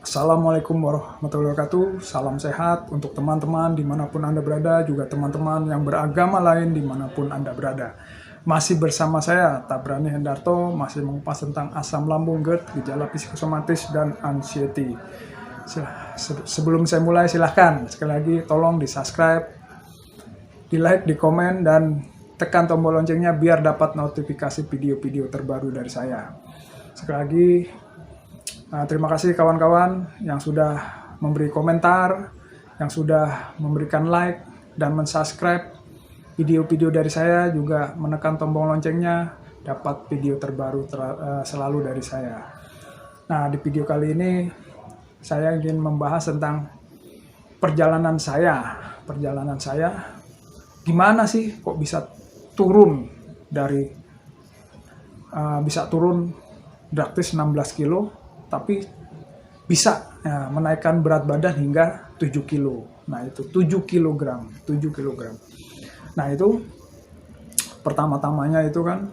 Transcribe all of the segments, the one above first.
Assalamualaikum warahmatullahi wabarakatuh. Salam sehat untuk teman-teman dimanapun Anda berada, juga teman-teman yang beragama lain dimanapun Anda berada. Masih bersama saya, Tabrani Hendarto, masih mengupas tentang asam lambung, GERD, gejala psikosomatis, dan anxiety. Sebelum saya mulai, silahkan sekali lagi tolong di subscribe, di like, di komen, dan tekan tombol loncengnya biar dapat notifikasi video-video terbaru dari saya. Sekali lagi, terima kasih kawan-kawan yang sudah memberi komentar, yang sudah memberikan like dan mensubscribe video-video dari saya, juga menekan tombol loncengnya, dapat video terbaru selalu dari saya. Nah, di video kali ini saya ingin membahas tentang perjalanan saya. Gimana sih kok bisa turun drastis 16 kilo, tapi bisa menaikkan berat badan hingga 7 kilo. Nah, itu 7 kilogram. Nah, itu pertama-tamanya itu kan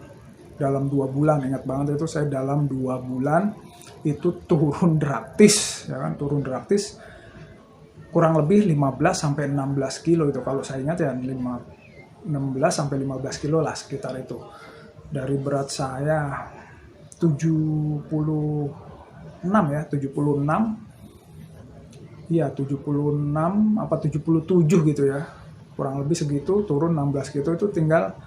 dalam 2 bulan, ingat banget itu saya dalam 2 bulan itu turun drastis, ya kan, kurang lebih 15 sampai 16 kilo itu kalau saya ingat ya, 16 sampai 15 kilo lah sekitar itu. Dari berat saya 76 apa 77 gitu ya, kurang lebih segitu, turun 16 gitu, itu tinggal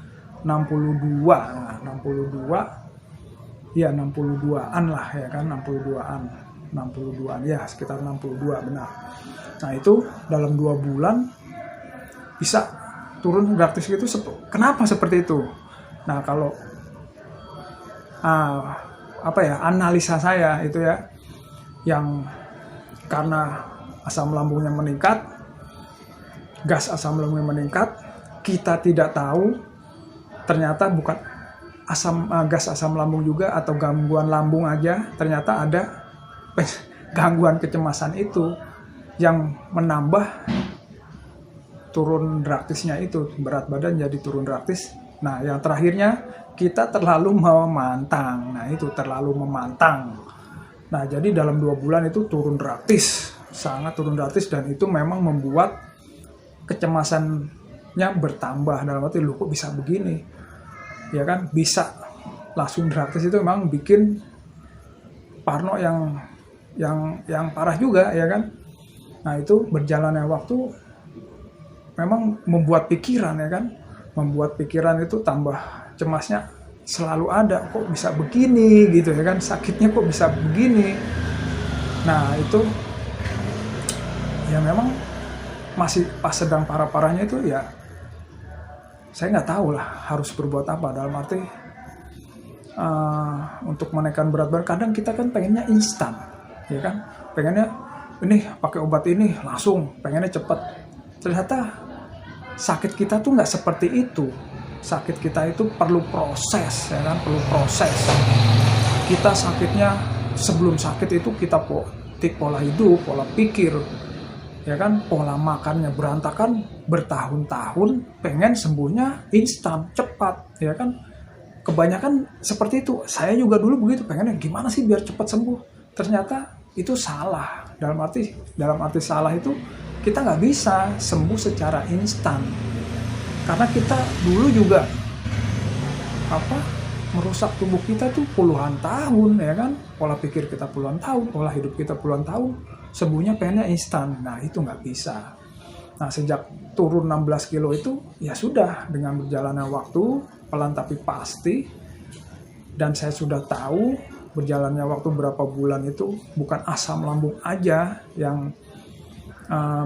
62. Nah, 62an lah ya kan, 62an ya, sekitar 62 benar. Nah, itu dalam 2 bulan bisa turun gratis gitu. Kenapa seperti itu? Nah, kalau analisa saya itu ya, yang karena asam lambungnya meningkat, gas asam lambungnya meningkat, kita tidak tahu ternyata bukan gas asam lambung juga atau gangguan lambung aja, ternyata ada gangguan kecemasan itu yang menambah turun drastisnya itu, berat badan jadi turun drastis. Nah, yang terakhirnya kita terlalu memantang. Nah, jadi dalam 2 bulan itu turun drastis, sangat turun drastis, dan itu memang membuat kecemasannya bertambah. Dalam arti, lu kok bisa begini? Ya kan, bisa langsung drastis itu memang bikin parno yang parah juga, ya kan. Nah, itu berjalannya waktu memang membuat pikiran, ya kan, itu tambah cemasnya selalu ada. Kok bisa begini gitu ya kan, sakitnya kok bisa begini. Nah, itu ya memang masih pas sedang parah-parahnya itu ya, saya nggak tahu lah harus berbuat apa. Dalam arti untuk menaikkan berat badan, kadang kita kan pengennya instan, ya kan, pengennya ini pakai obat ini langsung, pengennya cepat. Ternyata sakit kita tuh nggak seperti itu. Sakit kita itu perlu proses, ya kan, perlu proses. Kita sakitnya, sebelum sakit itu kita pola hidup, pola pikir, ya kan, pola makannya berantakan bertahun-tahun, pengen sembuhnya instan, cepat, ya kan. Kebanyakan seperti itu. Saya juga dulu begitu, pengennya gimana sih biar cepat sembuh. Ternyata itu salah. Dalam arti salah itu, kita nggak bisa sembuh secara instan. Karena kita dulu juga merusak tubuh kita tuh puluhan tahun, ya kan. Pola pikir kita puluhan tahun, pola hidup kita puluhan tahun, sembuhnya pengennya instan. Nah, itu nggak bisa. Nah, sejak turun 16 kilo itu, ya sudah, dengan berjalannya waktu, pelan tapi pasti, dan saya sudah tahu berjalannya waktu berapa bulan itu, bukan asam lambung aja yang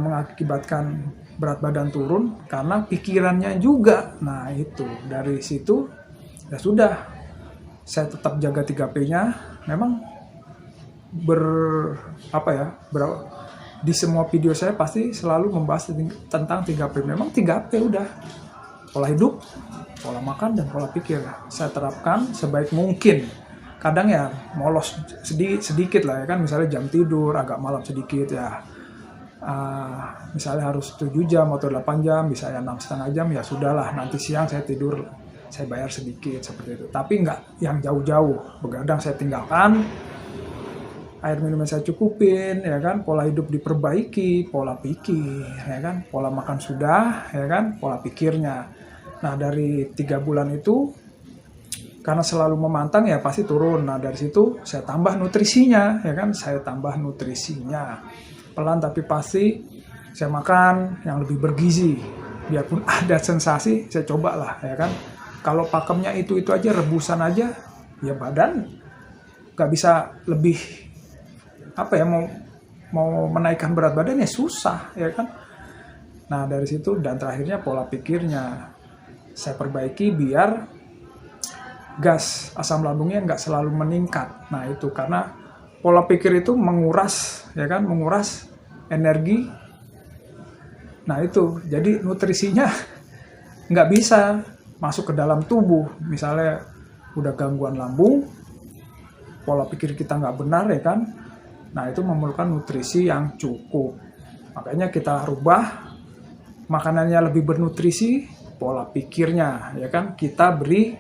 mengakibatkan berat badan turun, karena pikirannya juga. Nah, itu dari situ ya sudah, saya tetap jaga 3P-nya. Memang di semua video saya pasti selalu membahas tentang 3P. Memang 3P udah, pola hidup, pola makan, dan pola pikir saya terapkan sebaik mungkin. Kadang ya molos sedikit lah, ya kan, misalnya jam tidur agak malam sedikit ya. Misalnya harus 7 jam atau 8 jam, bisa ya 6,5 jam, ya sudahlah, nanti siang saya tidur, saya bayar sedikit, seperti itu. Tapi nggak yang jauh-jauh, begadang saya tinggalkan, air minum saya cukupin, ya kan, pola hidup diperbaiki, pola pikir, ya kan, pola makan sudah, ya kan, pola pikirnya. Nah dari 3 bulan itu, karena selalu memantang ya pasti turun. Nah dari situ saya tambah nutrisinya, ya kan, saya tambah nutrisinya. Pelan tapi pasti saya makan yang lebih bergizi. Biarpun ada sensasi, saya cobalah, ya kan. Kalau pakemnya itu aja, rebusan aja, ya badan nggak bisa lebih mau menaikkan berat badan ya susah, ya kan. Nah dari situ dan terakhirnya pola pikirnya saya perbaiki biar gas asam lambungnya nggak selalu meningkat. Nah itu karena pola pikir itu menguras, ya kan, menguras energi. Nah itu jadi nutrisinya nggak bisa masuk ke dalam tubuh. Misalnya udah gangguan lambung, pola pikir kita nggak benar, ya kan. Nah itu memerlukan nutrisi yang cukup. Makanya kita rubah makanannya lebih bernutrisi, pola pikirnya, ya kan. Kita beri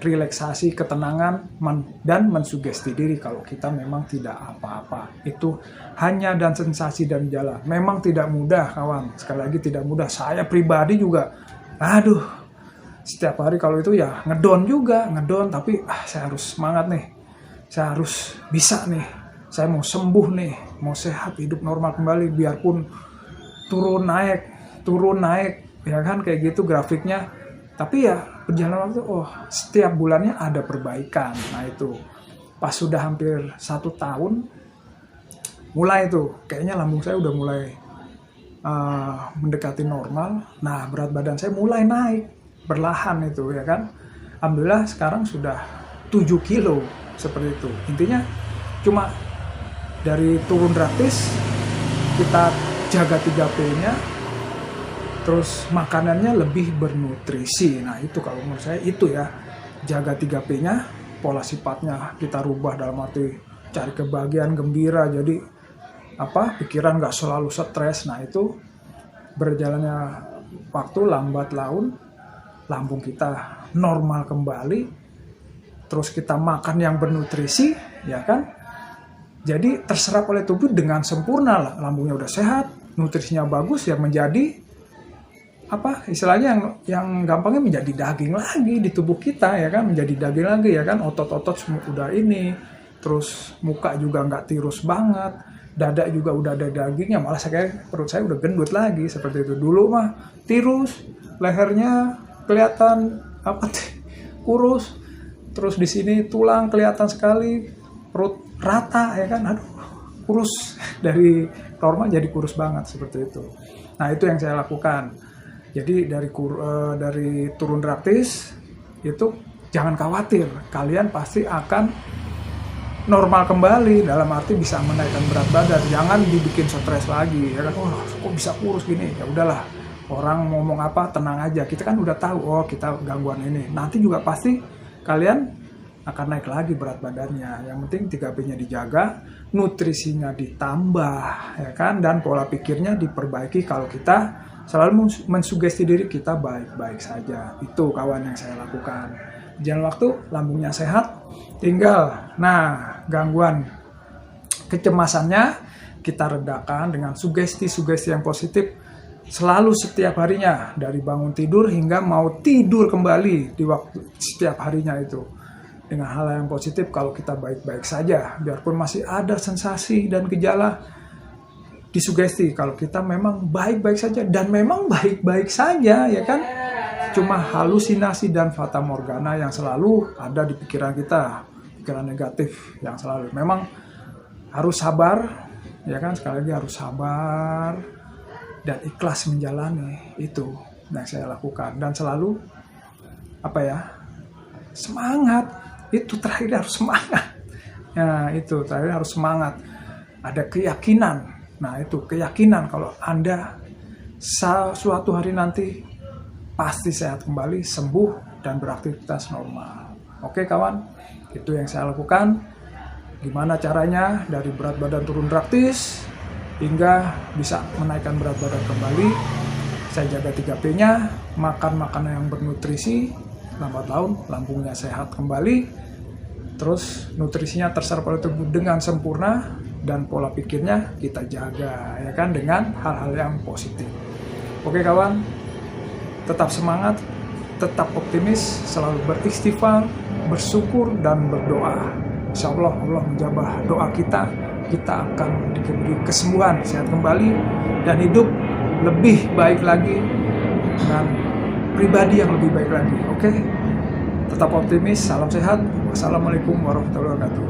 relaksasi, ketenangan, dan mensugesti diri kalau kita memang tidak apa-apa. Itu hanya dan sensasi dan gejala. Memang tidak mudah, kawan. Sekali lagi tidak mudah. Saya pribadi juga, setiap hari kalau itu ya ngedon juga, tapi saya harus semangat nih. Saya harus bisa nih. Saya mau sembuh nih, mau sehat, hidup normal kembali, biarpun turun naik, ya kan, kayak gitu grafiknya. Tapi ya berjalan waktu, setiap bulannya ada perbaikan. Nah itu pas sudah hampir 1 tahun, mulai tuh kayaknya lambung saya udah mulai mendekati normal. Nah berat badan saya mulai naik perlahan itu, ya kan. Alhamdulillah sekarang sudah 7 kilo seperti itu. Intinya cuma dari turun drastis, kita jaga 3P-nya, terus makanannya lebih bernutrisi. Nah itu kalau menurut saya itu ya, jaga 3P-nya, pola sifatnya kita rubah dalam arti cari kebahagiaan, gembira, jadi pikiran nggak selalu stres. Nah itu berjalannya waktu lambat laun, lambung kita normal kembali, terus kita makan yang bernutrisi, ya kan. Jadi terserap oleh tubuh dengan sempurna lah. Lambungnya udah sehat, nutrisinya bagus, ya menjadi istilahnya yang gampangnya menjadi daging lagi di tubuh kita, ya kan, menjadi daging lagi, ya kan. Otot-otot semua udah ini, terus muka juga nggak tirus banget, dada juga udah ada dagingnya, malah perut saya udah gendut lagi seperti itu. Dulu mah tirus, lehernya kelihatan kurus, terus di sini tulang kelihatan sekali, perut rata, ya kan, kurus, dari normal jadi kurus banget seperti itu. Nah itu yang saya lakukan. Jadi dari turun drastis itu jangan khawatir, kalian pasti akan normal kembali, dalam arti bisa menaikkan berat badan. Jangan dibikin stres lagi, ya kan, kok bisa kurus gini. Ya udahlah, orang ngomong apa tenang aja, kita kan udah tahu kita gangguan ini. Nanti juga pasti kalian akan naik lagi berat badannya. Yang penting 3P-nya dijaga, nutrisinya ditambah, ya kan, dan pola pikirnya diperbaiki. Kalau kita selalu mensugesti diri kita baik-baik saja. Itu kawan yang saya lakukan. Jalan waktu lambungnya sehat, tinggal gangguan kecemasannya kita redakan dengan sugesti-sugesti yang positif selalu setiap harinya, dari bangun tidur hingga mau tidur kembali di waktu setiap harinya itu. Dengan hal yang positif, kalau kita baik-baik saja, biarpun masih ada sensasi dan gejala, disugesti kalau kita memang baik-baik saja, dan memang baik-baik saja, ya kan. Cuma halusinasi dan fata morgana yang selalu ada di pikiran kita, pikiran negatif yang selalu. Memang harus sabar, ya kan, sekali lagi harus sabar dan ikhlas menjalani. Itu yang saya lakukan, dan selalu semangat. Itu terakhir harus semangat. Ya, itu terakhir harus semangat. Ada keyakinan. Nah, itu keyakinan kalau Anda suatu hari nanti pasti sehat kembali, sembuh, dan beraktivitas normal. Oke kawan, itu yang saya lakukan. Gimana caranya dari berat badan turun drastis hingga bisa menaikkan berat badan kembali. Saya jaga 3P-nya, makan makanan yang bernutrisi, lambat laun lambungnya sehat kembali, Terus nutrisinya terserap oleh tubuh dengan sempurna, dan pola pikirnya kita jaga ya kan dengan hal-hal yang positif. Oke kawan, tetap semangat, tetap optimis, selalu beristighfar, bersyukur dan berdoa. Insya Allah Allah menjawab doa kita akan diberi kesembuhan, sehat kembali, dan hidup lebih baik lagi dengan pribadi yang lebih baik lagi. Oke, tetap optimis, salam sehat, wassalamualaikum warahmatullahi wabarakatuh.